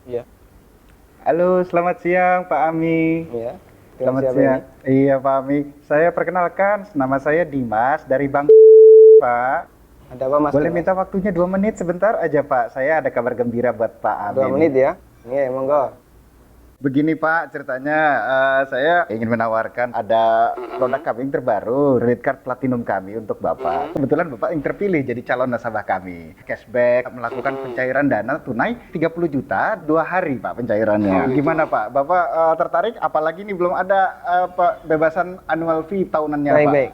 Iya, Halo, selamat siang Pak Ami. iya. Dengan Selamat siapa ini? siang. Iya Pak Ami. Saya perkenalkan, nama saya Dimas dari Bang Pak. Ada apa Mas Boleh Dimas? minta waktunya 2 menit sebentar aja Pak. Saya ada kabar gembira buat Pak Dua Ami nih. menit ya? Iya, monggo. Begini Pak, ceritanya saya ingin menawarkan ada produk kami yang terbaru, Credit Card Platinum kami untuk Bapak. Kebetulan Bapak yang terpilih jadi calon nasabah kami. Cashback, melakukan pencairan dana tunai 30 juta, 2 hari Pak pencairannya. Gimana Pak? Bapak tertarik? Apalagi ini belum ada bebasan annual fee tahunannya Baik, Pak. baik.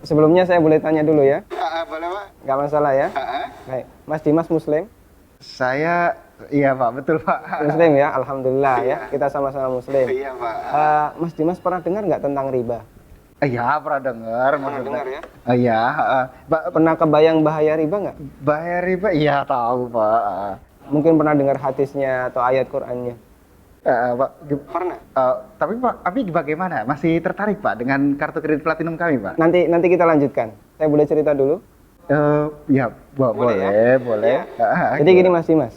Sebelumnya saya boleh tanya dulu ya? Boleh Pak? Nggak masalah ya? Baik. Mas Dimas Muslim? Saya, iya Pak, betul Pak. Muslim ya? Alhamdulillah ya. Kita sama-sama Muslim. Iya Pak. Mas Dimas pernah dengar nggak tentang riba? Iya, pernah dengar maksudnya. dengar ya? Iya, Pak, Pernah kebayang bahaya riba nggak? bahaya riba, iya tahu Pak. Mungkin pernah dengar hadisnya atau ayat Qur'annya? Pak, Pernah. tapi Pak, Abi bagaimana? Masih tertarik Pak dengan kartu kredit platinum kami Pak? Nanti kita lanjutkan. Saya boleh cerita dulu? Ya, Boleh ya? boleh. Jadi gini Mas Dimas.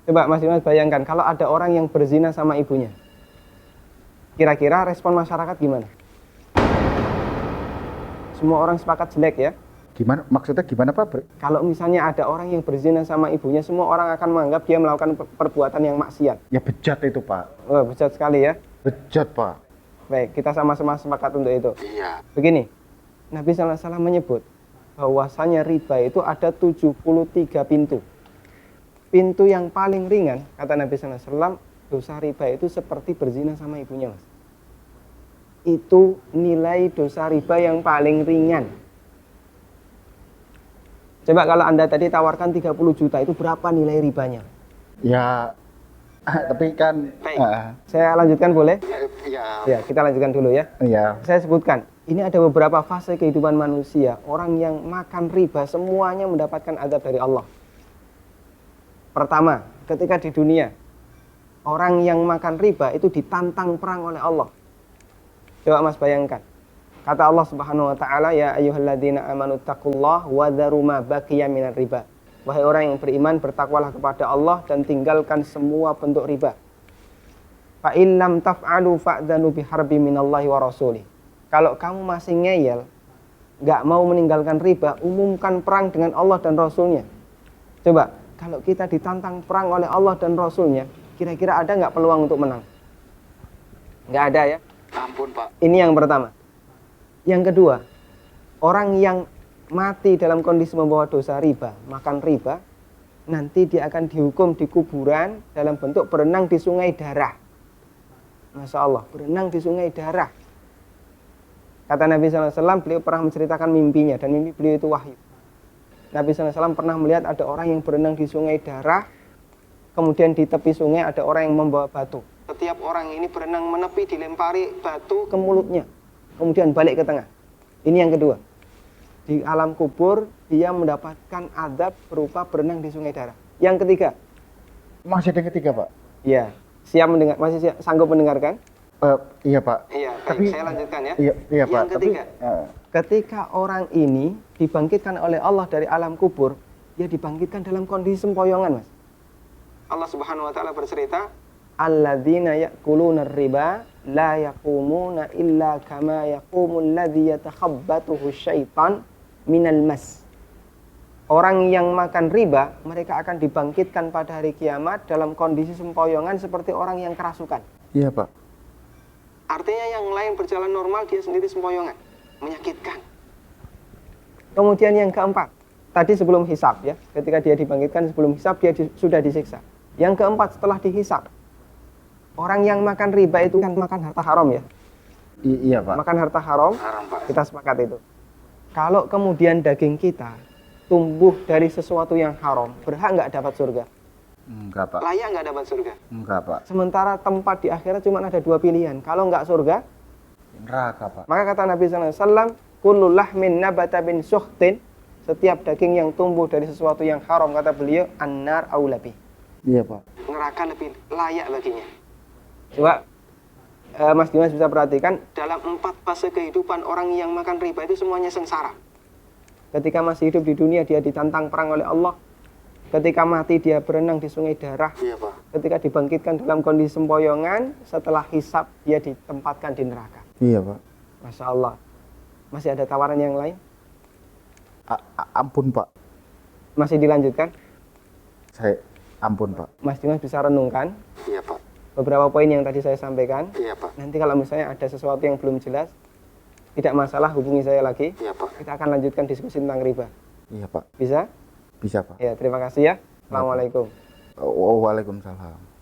Coba Mas Dimas bayangkan kalau ada orang yang berzina sama ibunya. Kira-kira respon masyarakat gimana? Semua orang sepakat jelek ya. Gimana? Maksudnya gimana Pak? Kalau misalnya ada orang yang berzina sama ibunya, semua orang akan menganggap dia melakukan perbuatan yang maksiat. Ya bejat itu Pak. Wah, bejat sekali ya. Bejat Pak. Baik, kita sama-sama sepakat untuk itu. Iya. Begini, Nabi SAW menyebut bahwasanya riba itu ada 73 pintu. Pintu yang paling ringan, kata Nabi SAW, dosa riba itu seperti berzina sama ibunya, Mas. Itu nilai dosa riba yang paling ringan. Coba kalau Anda tadi tawarkan 30 juta, itu berapa nilai ribanya? Ya, tapi kan. Baik. Saya lanjutkan boleh? Iya. Ya, kita lanjutkan dulu ya. Iya. Saya sebutkan, ini ada beberapa fase kehidupan manusia. Orang yang makan riba semuanya mendapatkan azab dari Allah. Pertama, ketika di dunia, orang yang makan riba itu ditantang perang oleh Allah. Coba Mas bayangkan. Kata Allah Subhanahu wa taala, ya ayyuhalladzina amanu taqullaha wa dharu ma baqiya minar riba. Wahai orang yang beriman, bertakwalah kepada Allah dan tinggalkan semua bentuk riba. Fa in lam taf'alu fa'dzanu biharbi minallahi wa rasulih. Kalau kamu masih ngeyel, nggak mau meninggalkan riba, umumkan perang dengan Allah dan Rasulnya. Coba, kalau kita ditantang perang oleh Allah dan Rasulnya, kira-kira ada nggak peluang untuk menang? Nggak ada ya? Ampun Pak. Ini yang pertama. Yang kedua, orang yang mati dalam kondisi membawa dosa riba, makan riba, nanti dia akan dihukum di kuburan dalam bentuk berenang di sungai darah. Masya Allah, berenang di sungai darah. Kata Nabi SAW, beliau pernah menceritakan mimpinya, dan mimpi beliau itu wahyu. Nabi SAW pernah melihat ada orang yang berenang di sungai darah, kemudian di tepi sungai ada orang yang membawa batu. Setiap orang ini berenang menepi, dilempari batu ke mulutnya, kemudian balik ke tengah. Ini yang kedua. Di alam kubur, dia mendapatkan azab berupa berenang di sungai darah. Yang ketiga. Masih ada yang ketiga Pak? Iya. Siap mendengar? Masih sanggup mendengarkan? Iya Pak. Iya, Tapi saya lanjutkan ya. Iya Pak. Yang ketiga. Ketika orang ini dibangkitkan oleh Allah dari alam kubur, dia dibangkitkan dalam kondisi sempoyongan, Mas. Allah Subhanahu wa taala bercerita, alladzina ya'kuluna riba la yaqumuna illa kama yaqumul ladzi yatakhabbathu syaitan minal mas. Orang yang makan riba, mereka akan dibangkitkan pada hari kiamat dalam kondisi sempoyongan seperti orang yang kerasukan. Iya Pak. Artinya yang lain berjalan normal, dia sendiri sempoyongan. Menyakitkan. Kemudian yang keempat, tadi sebelum hisab ya, ketika dia dibangkitkan sebelum hisab, dia sudah disiksa. Yang keempat, setelah dihisab, orang yang makan riba itu kan makan harta haram ya. Iya Pak. Makan harta haram, Pak. kita sepakat itu. Kalau kemudian daging kita tumbuh dari sesuatu yang haram, berhak nggak dapat surga? Enggak Pak. Layak nggak dapat surga? Enggak Pak. Sementara tempat di akhirat cuma ada dua pilihan. Kalau nggak surga, Neraka Pak. maka kata Nabi SAW, kullu lahmin nabata bin suhtin, setiap daging yang tumbuh dari sesuatu yang haram, kata beliau, annar aulabi. Iya Pak. Neraka lebih layak baginya. Coba Mas Dimas bisa perhatikan, dalam 4 fase kehidupan orang yang makan riba itu semuanya sengsara. Ketika masih hidup di dunia, dia ditantang perang oleh Allah. Ketika mati dia berenang di sungai darah. Iya, Pak. Ketika dibangkitkan dalam kondisi sempoyongan, setelah hisab dia ditempatkan di neraka. Iya, Pak. Masya Allah. Masih ada tawaran yang lain? Ampun, Pak. Masih dilanjutkan? Ampun, Pak. Mas Dimas bisa renungkan Iya, Pak. beberapa poin yang tadi saya sampaikan. Iya, Pak. Nanti kalau misalnya ada sesuatu yang belum jelas, tidak masalah, hubungi saya lagi. Iya, Pak. Kita akan lanjutkan diskusi tentang riba. Iya, Pak. Bisa? Bisa, Pak. Ya, terima kasih ya. Assalamualaikum. Waalaikumsalam.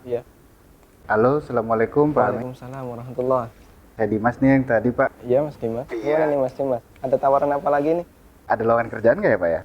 Iya. Halo, assalamualaikum, Pak. Waalaikumsalam warahmatullahi. Saya Dimas nih yang tadi, Pak. Iya, Mas Dimas. Iya. Gimana nih Mas Dimas? Ada tawaran apa lagi nih? Ada lowongan kerjaan nggak ya, Pak ya?